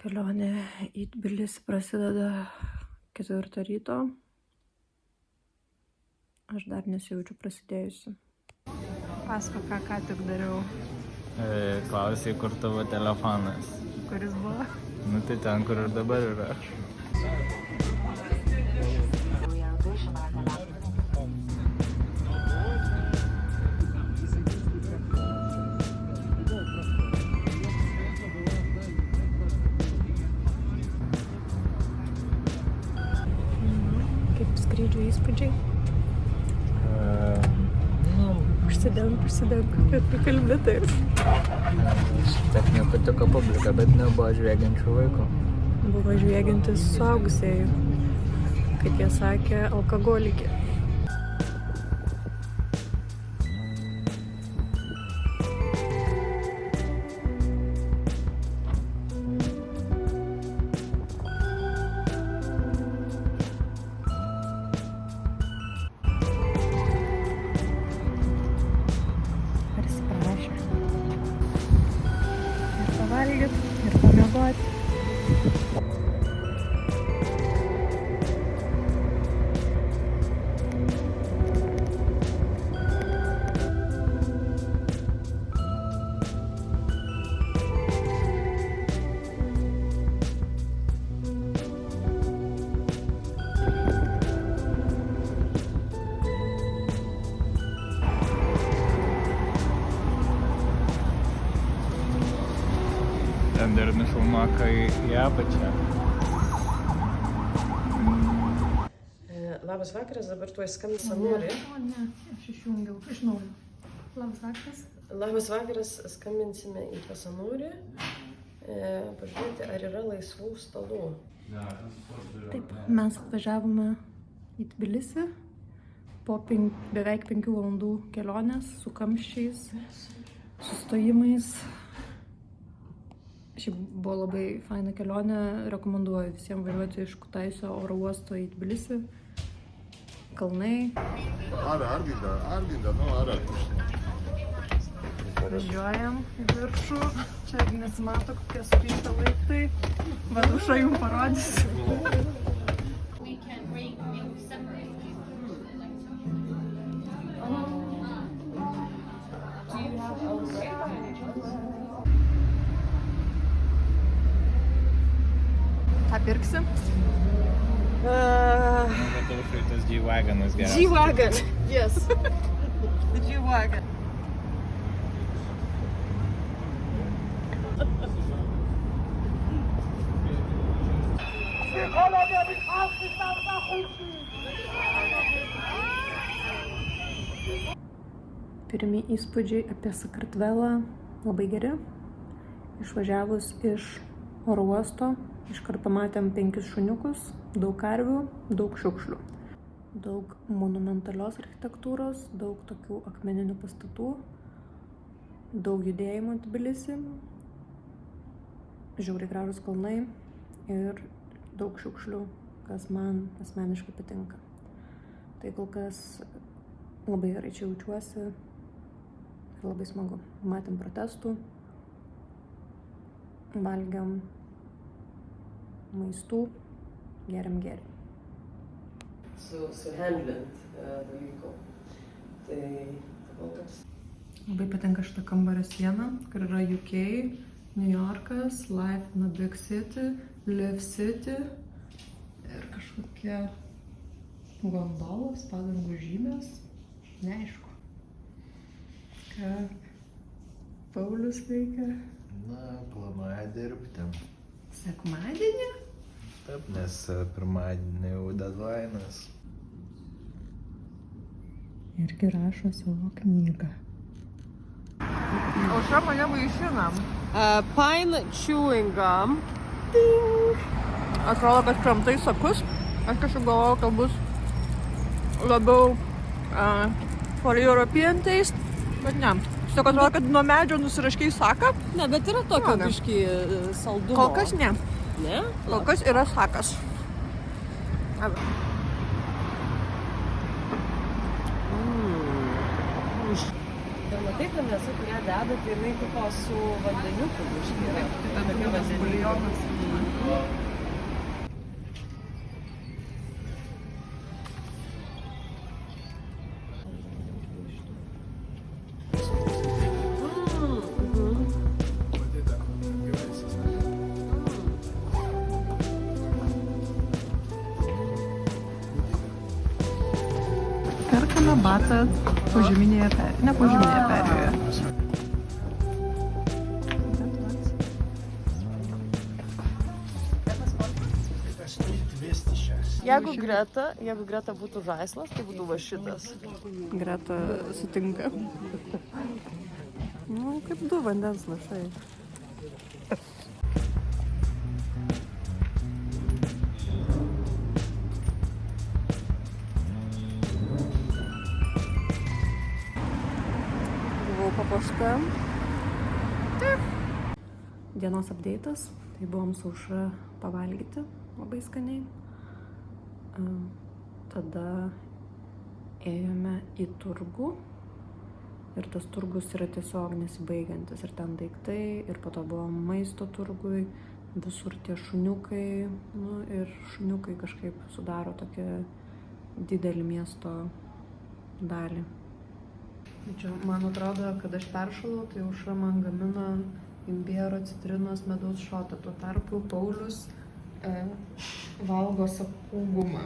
Kelionė į Tbilisį prasideda 4 ryto. Aš dar nesijaučiu prasidėjusi. Pasako, ką tik dariau. Klausai, kur tavo telefonas? Kuris buvo? Nu tai ten, kur ir dabar yra. Kaip skrydžių įspūdžiai? Užsidenk, kad kalbėtais. Tiek nepatiko publika, bet nebuvo žviegiančių vaikų. Buvo žviegiantis suaugusieji, kaip jie sakė, alkoholikė. Ir pamiegoti. Ten dar nufilmuoka į apačią. Labas vakaras, dabar tuoj skambina Sanori. Ne, aš išjungiau iš naujo. Labas vakaras. Labas vakaras, skambinsime į Sanori. Pažiūrėti, ar yra laisvų stalų. Taip, mes atvažiavome į Tbilisį po beveik 5 valandų kelionės su kamščiais, sustojimais. Šiaip buvo labai faina kelionė, rekomenduoju visiems važiuoti iš Kutaisio oro uosto į Tbilisį. Kalnai. Važiuojam į viršų, čia nesimato kokie supyšta laiptai, Vaduša jums parodys. Ką pirksi? Matau, tas G-Wagonas geriausias. G-Wagon, yes. The G-Wagon. Pirmi įspūdžiai apie Sakartvelą labai geri. Išvažiavus iš oro uosto, iškart pamatėm 5 šuniukus, daug karvių, daug šiukšlių. Daug monumentalios architektūros, daug tokių akmeninių pastatų, daug judėjimo Tbilisį, žiauriai gražūs kalnai ir daug šiukšlių, kas man asmeniškai patinka. Tai kol kas labai gerai čia jaučiuosi ir labai smagu. Matėm protestų, valgiam maistų, geriam gėrį. Su handlant dalykų. Tai kol kas. Labai patinka šitą kambario sieną, kur yra UK, New Yorkas, Life in a Big City, Live City ir kažkokie gondolos, padangų žymės. Neaišku. Ką Paulius veikia? Na, planuoja dirbti. Sekmadienį? Taip, nes pirmadienį jau deadline'as. Irgi rašo savo knygą. O šią mane vaišinam. Pine chewing gum. Atrodo, kad kramtai sakus. Aš kažkaip galvojau, kad bus labiau for European taste, bet ne. Tiesiog atrodo, kad nuo medžio nusiraškiai saką. Ne, bet yra tokio biškį saldumo. Kol kas ne. Ne? Kol kas yra sakas. Ir matai, kad mėsa, kurią deda, tai jinai tipo su vandeniuku biškį yra. Tai tokia vandeniukas. Perkame batą požeminėje perėje, ne požeminėje perėje. Jeigu Greta būtų žaislas, tai būtų va šitas. Greta sutinka. Nu, kaip du vandens lašai. Buvau papuošta. Taip. Dienos update'as. Tai buvom su Aušra pavalgyti labai skaniai. Tada ėjome į turgų ir tas turgus yra tiesiog nesibaigiantis ir ten daiktai ir po to buvo maisto turgui, visur tie šuniukai, nu ir šuniukai kažkaip sudaro tokią didelį miesto dalį. Čia man atrodo, kad aš peršalau, tai Aušra man gamina imbiero, citrinos, medaus šotą, tuo tarpu Paulius valgo sakų gumą.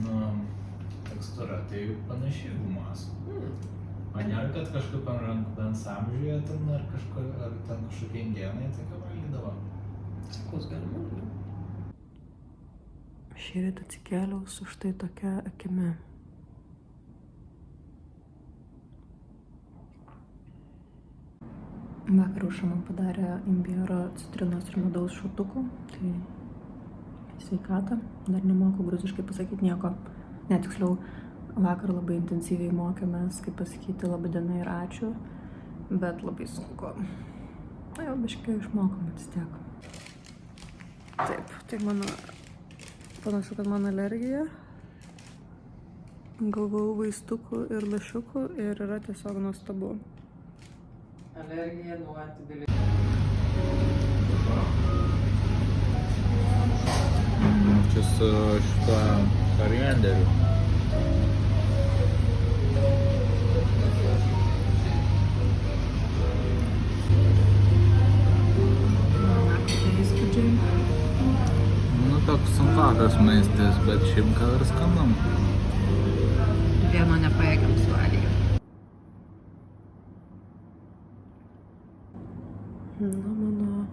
Nu, tekstūra tai panašiai gumas. O nėra, kad kažkaip ant rankų bent amžiuje ten ar ten kažkokie ingenai tai ką valgydavo. Sakos galima, ne? Šįryt atsikėliau su štai tokia akimi. Vakar Aušra man padarė imbiero, citrinos ir medaus šotukų, tai sveikata. Dar nemoku gruziškai pasakyti nieko. Ne, tiksliau, vakar labai intensyviai mokėmės, kaip pasakyti laba diena ir ačiū, bet labai sunku. Na jau, biškai išmokom vis tiek. Taip, tai panašu, kad mano alergija. Gavau vaistukų ir lašiukų ir yra tiesiog nuostabu. Alergija nuo antibiotiko. Čia su šituo korianderiu. Nu, toks sunkokas maistas, bet šiaip gal ir skanu. Vieno nepajėgiam suvalgyti. Na, mano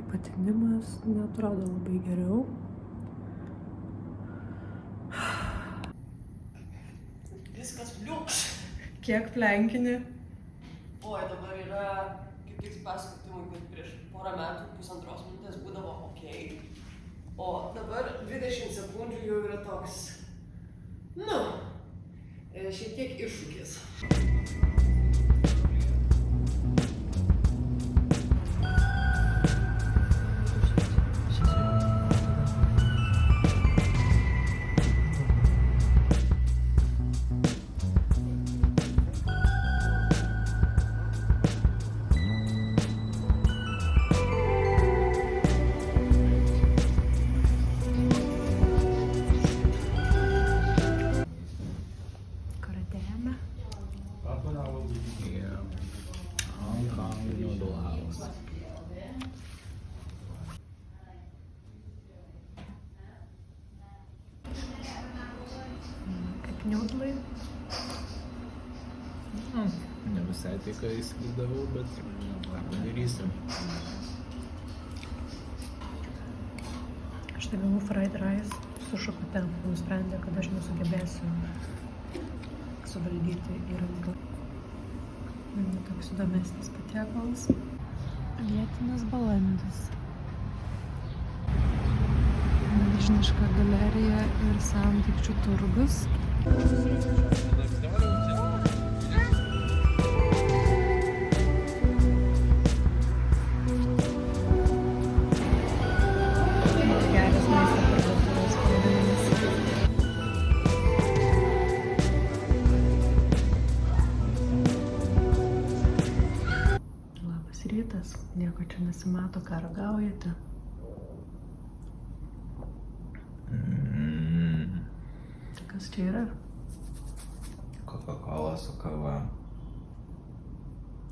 patinimas neatrodo labai geriau. Viskas liuks. Kiek plenkini? Oi, dabar yra, kaip tik paskatimui, kad prieš porą metų, pusantros minutės būdavo okei. O dabar 20 sekundžių jau yra toks, nu, šiek tiek iššūkis. Niudlai. Nu, ne visai tai, ką įsivaizdavau, bet ką padarysim. Aš tai gavau fried rice su šakute. Nusprendė, kad aš nesugebėsiu suvaldyti įrangą. Toks įdomesnis patiekalas. Vietinis balandis. Milžiniška galerija ir sendaikčių turgus. Geras maisto parduotuvės pavadinimas. viskas. Nieko čia nesimato, ką ragaujate. Tai kas čia yra? Coca-Cola su kava.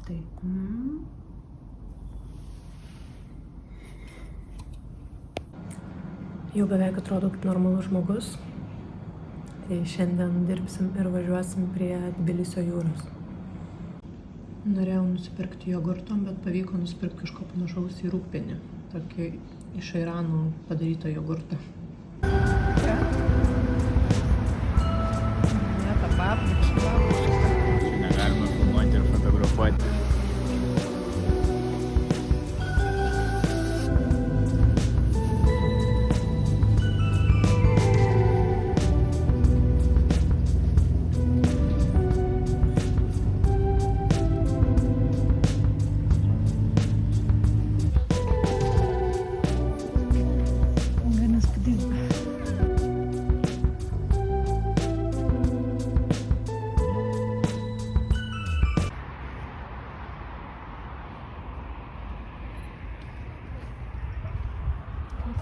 Taip. Jau beveik atrodo kaip normalus žmogus. Tai šiandien dirbsim ir važiuosim prie Tbilisio jūros. Norėjau nusipirkti jogurto, bet pavyko nusipirkti kažko panašaus į rūgpienį. Tokį iš Irano padarytą jogurtą. Čia negalima filmuoti ir fotografuoti.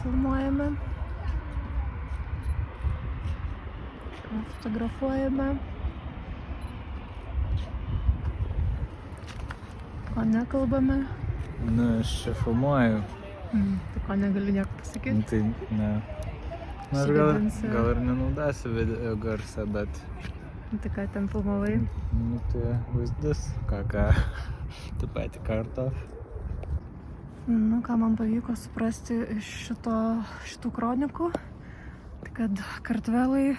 Filmuojame, fotografuojame, ko nekalbame. Nu, aš čia filmuoju. Tai ko negaliu nieko pasakyti. Tai ne. Na, aš Sugadinsi. gal ir nenaudasiu video garsą, bet... Tai ką ten filmavai? Nu, tai vaizdus, ką, tą patį kartą. Nu, ką man pavyko suprasti iš šitų kronikų, tai kad kartvelai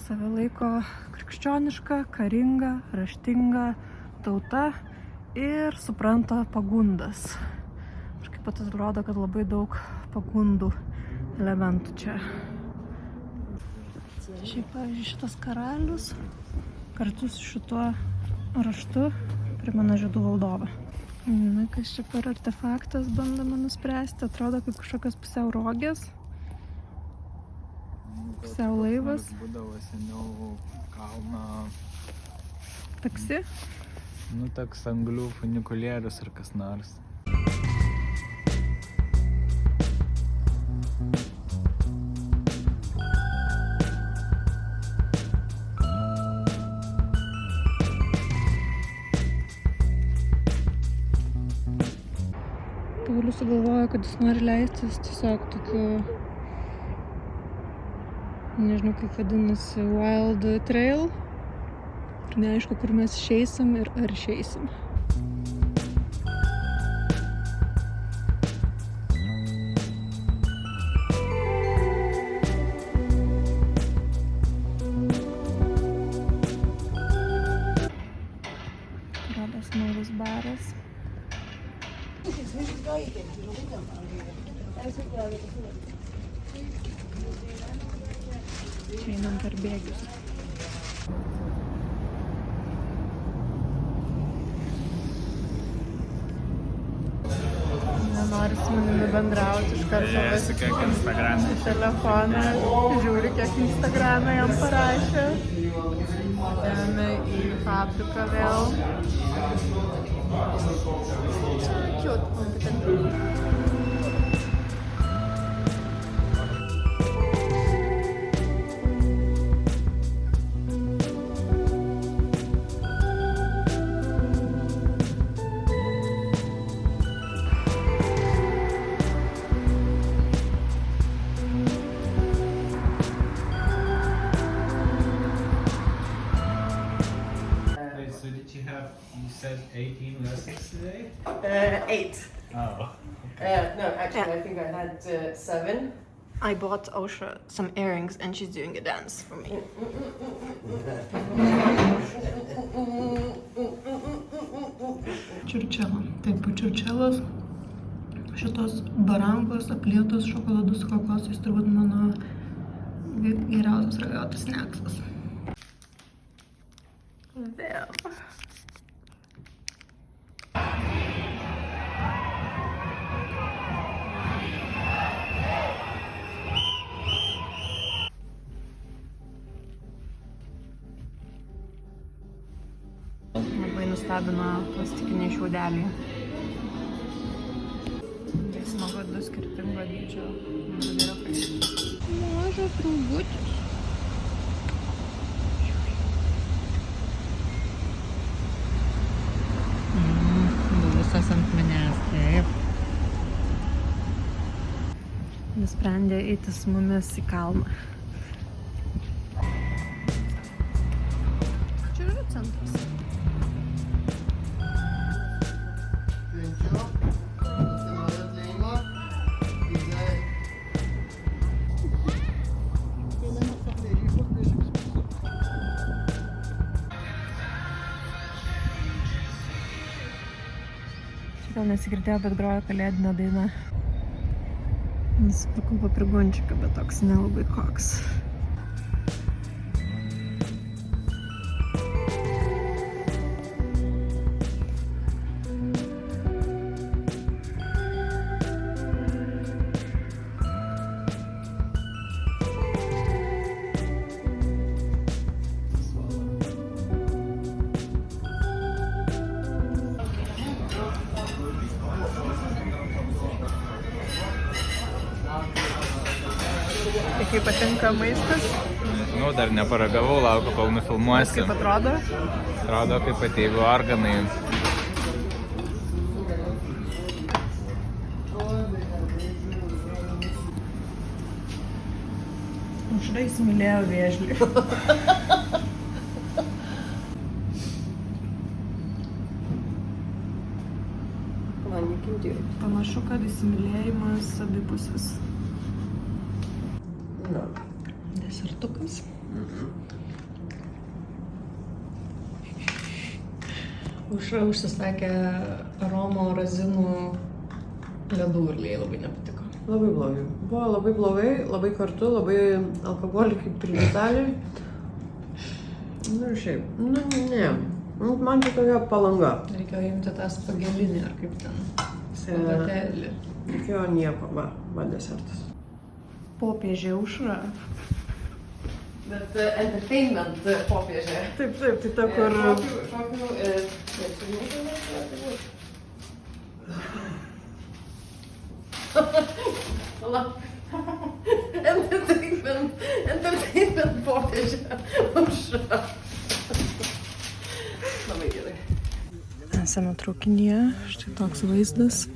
save laiko krikščioniška, karinga, raštinga tauta ir supranta pagundas. Kažkaip pat atrodo, kad labai daug pagundų elementų čia. Šiaip, pavyzdžiui, šitas karalius kartu su šituo raštu primena žydų valdovą. Na, kas čia per artefaktas bandoma nuspręsti, atrodo kaip kažkokios pusiau rogės, pusiau laivas. Būdavo seniau kalno, Taksi. nu, toks anglių funikulierius ar kas nors. Paulius sugalvojo, kad jis nori leistis tiesiog tokiu, nežinau kaip vadinasi, wild trail. Ir neaišku, kur mes išeisim ir ar išeisim. Rodos naujas baras. Einam per bėgius. Nenori su manimi bendrauti iš karto Žiūrėsi, kiek Instagram'e. į telefoną, žiūri, kiek Instagram'e jam parašė. Atėjome į fabriką vėl. Čia cute, man patinka. So did you have, you said 18 lessons today? 8. Oh. No, actually, I think I had 7. I bought Osha some earrings and she's doing a dance for me. Čurčela. Taip, čurčelas. Šitos barankos aplietos šokoladu su kokosais turbūt mano geriausias ragautas sneksas. Vėl. Labai nustebino plastikiniai šiaudeliai. Smagu, du skirtingo dydžio hamburgeriukai. Mažas raubutis. Visas ant manęs, taip. Nusprendė eiti su mumis į kalną. Čia yra centras. Gal nesigirdėjo, bet grojo kalėdinę dainą. Nusipirkau paprigončiką, bet toks nelabai koks. Kaip patinka maistas? Nu, dar neparagavau, laukiu, kol nufilmuosiu. Kaip atrodo? Atrodo, kaip ateivių organai. Aušra įsimylėjo vėžlį. Panašu, kad įsimylėjimas abipusis. Desertukas. Aušra užsisakė aromo razinų ledų ir jai labai nepatiko. Labai blogai. Buvo labai blogai, labai kartu, labai alkoholikai pridėtaliai. Nu ir šiaip. Nu, ne. Man čia tokia Palanga. Reikėjo imti tą spagelinį ar kaip ten. Salatelį. Reikėjo nieko. Va desertas. Popiežė Aušra. Bet entertainment popiežė. Taip, tai ta, kur... Entertainment popiežė. Aušra. Labai gerai. Esame traukinyje. Štai toks vaizdas.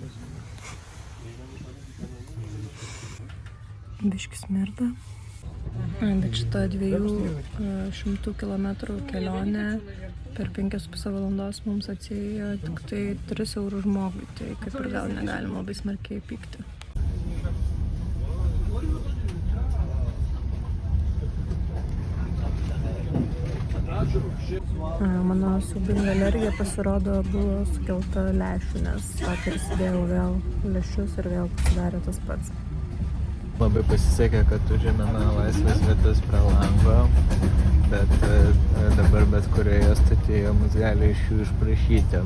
Biškis smirda. Bet šita 200 kilometrų kelionė per 5,5 valandos mums atsiėjo tik tai 3 eurų žmogui, tai kaip ir gal negalima labai smarkiai pykti. Mano siaubinga alergija pasirodo buvo sukelta lešių, nes vakar įsidėjau vėl lešius ir vėl pasidarė tas pats. Labai pasisekė, kad užėmėme laisvės vietas prie lango, bet dabar bet kurioje stotyje mus gali iš jų išprašyti.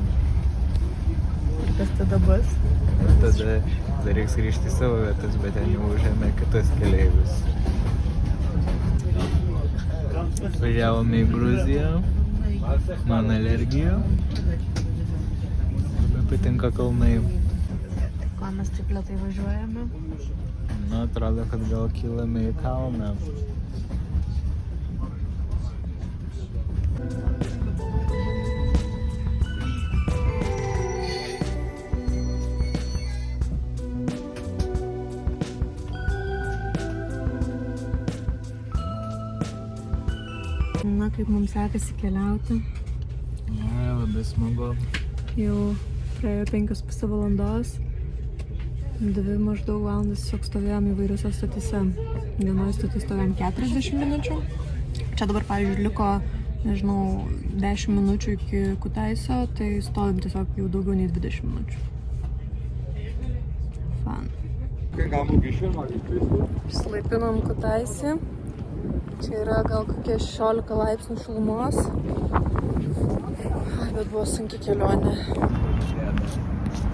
Ir kas tada bus? Tada reiks grįžti į savo vietas, bet ten jau užėmė kitas keleivis. Važiavome į Gruziją, man alergija. Labai patinka kalnai. Ko mes taip lėtai važiuojame? Nu, atrodo, kad gal kylame į kalną. Na, kaip mums sekasi keliauti? Labai smagu. Jau praėjo 5,5 valandos. 2 maždaug valandas tiesiog stovėjom įvairiuose stotyse. Vienoje stoty stovėjom 40 minučių. Čia dabar, pavyzdžiui, liko, nežinau, 10 minučių iki Kutaisio, tai stovim tiesiog jau daugiau nei 20 minučių. Fan. Išsilaipinom Kutaisį. Čia yra gal kokie 16 laipsnių šilumos. Bet buvo sunki kelionė.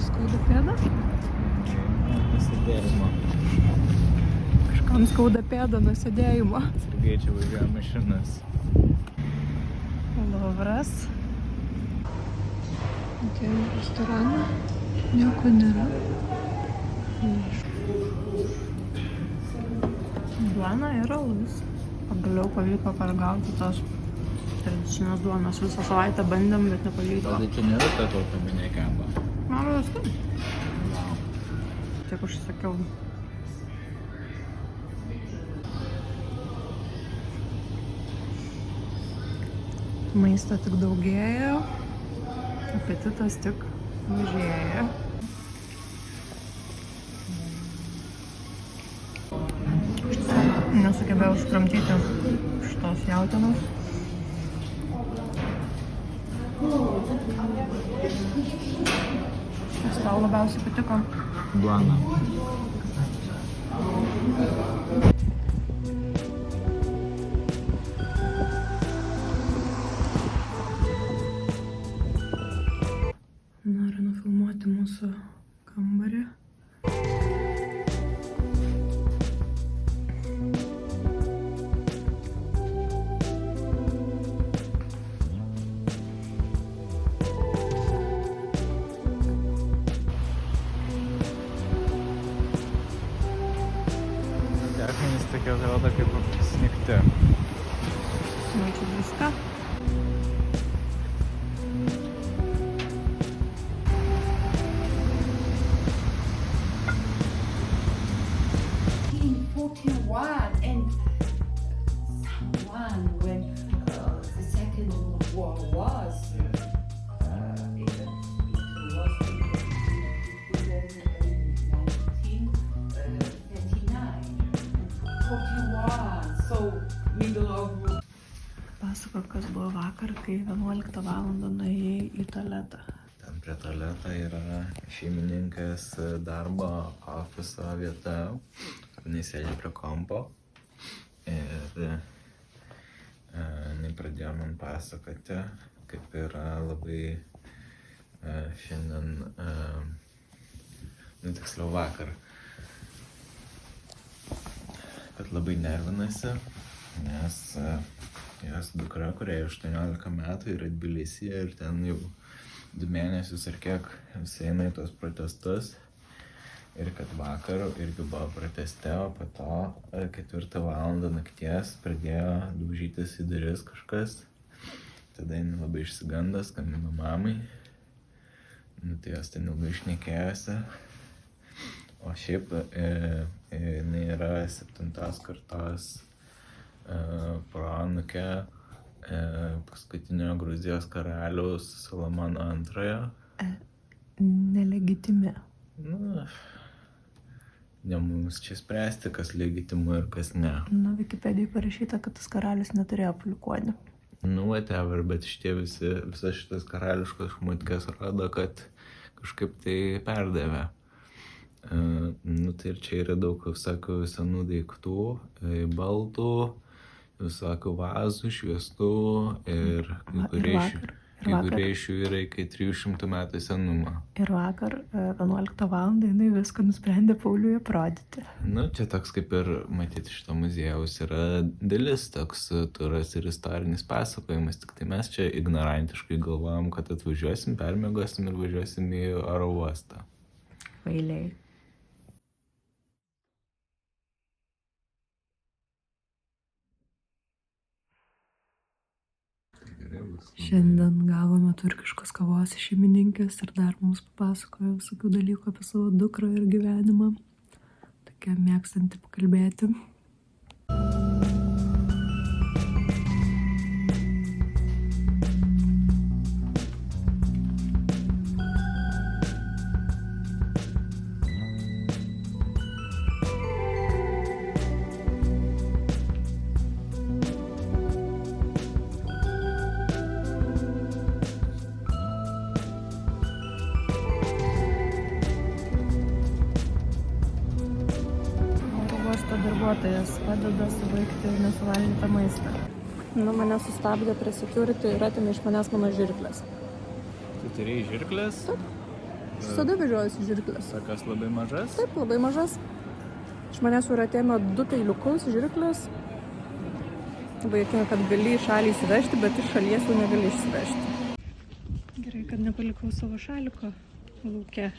Skauda pėda? Sėdėjimo. Kažkam skauda pėda nuo sėdėjimo. Sargiai čia važiuoja mašinas. Lovras. Atėjom į restoraną. Nieko nėra. Duona ir alus. Pagaliau pavyko paragauti tos tradicinės duonos. Visą savaitę bandėm, bet nepavyko. Tai čia nėra ta tokio minė kepa. Man rodos, kad. Tiek užsakiau. Maisto tik daugėja, apetitas tik mažėja. Nesugebėjau sukramtyti šitos jautienos. Kas tau labiausiai patiko? Duona. Noriu nufilmuoti mūsų kambarį. Akmenys tokie atrodo kaip apsnigti. Mačiau viską. And someone, when the Second World War was, it was in 1939, 41, so middle of. Pasako, kas buvo vakar, kai 11 valandą nuėjai į tualetą. Ten prie tualeto yra šeimininkės darbo ofiso vieta. Jis sėdė prie kompo ir jinai pradėjo man pasakoti, kaip yra labai šiandien, tiksliau vakar, kad labai nervinasi, nes jos dukra, kuriai 18 metų, yra Tbilisyje ir ten jau 2 mėnesius ar kiek visi eina į tos protestus. Ir kad vakar irgi buvo proteste, o po to 4 valandą nakties pradėjo daužytis į duris kažkas. Tada jinai labai išsigando, skambino mamai. Tai jos ten ilgai šnekėjosi. O šiaip jinai yra 7 kartos proanūkė paskutinio Gruzijos karaliaus Salomono II. Nelegitimi. Ne mums čia spręsti, kas legitimu ir kas ne. Wikipedijai parašyta, kad tas karalius neturėjo palikuonių. Whatever, bet visas šitas karališkos šmutkės rodo, kad kažkaip tai perdavė. Tai ir čia yra daug visokių senų daiktų, baldų, visokių vazų, šviestų ir kai kurie iš jų yra iki 300 metų senumo. Ir vakar 11 valandą jinai viską nusprendė Pauliui aprodyti. Čia toks kaip ir, matyti, šito muziejaus yra dalis toks turas ir istorinis pasakojimas, tik tai mes čia ignorantiškai galvojam, kad atvažiuosim, permiegosim ir važiuosim į oro uostą. Vailiai. Šiandien gavome turkiškos kavos iš šeimininkės ir dar mums papasakojo visokių dalykų apie savo dukrą ir gyvenimą. Tokia mėgstanti pakalbėti. Darbuotojas padeda suvaikti nesuvalgytą maistą. Mane sustabdė prie security ir atėmė iš manęs mano žirklės. Tu turėjai žirklės? Taip. Visada vežiojuosi žirklės. Tokios labai mažas? Taip, labai mažas. Iš manęs jau atėmė 2 peiliukus žirklės. Labai juokinga, kad gali į šalį įsivežti, bet iš šalies jau negali išsivežti. Gerai, kad nepalikau savo šaliko lauke.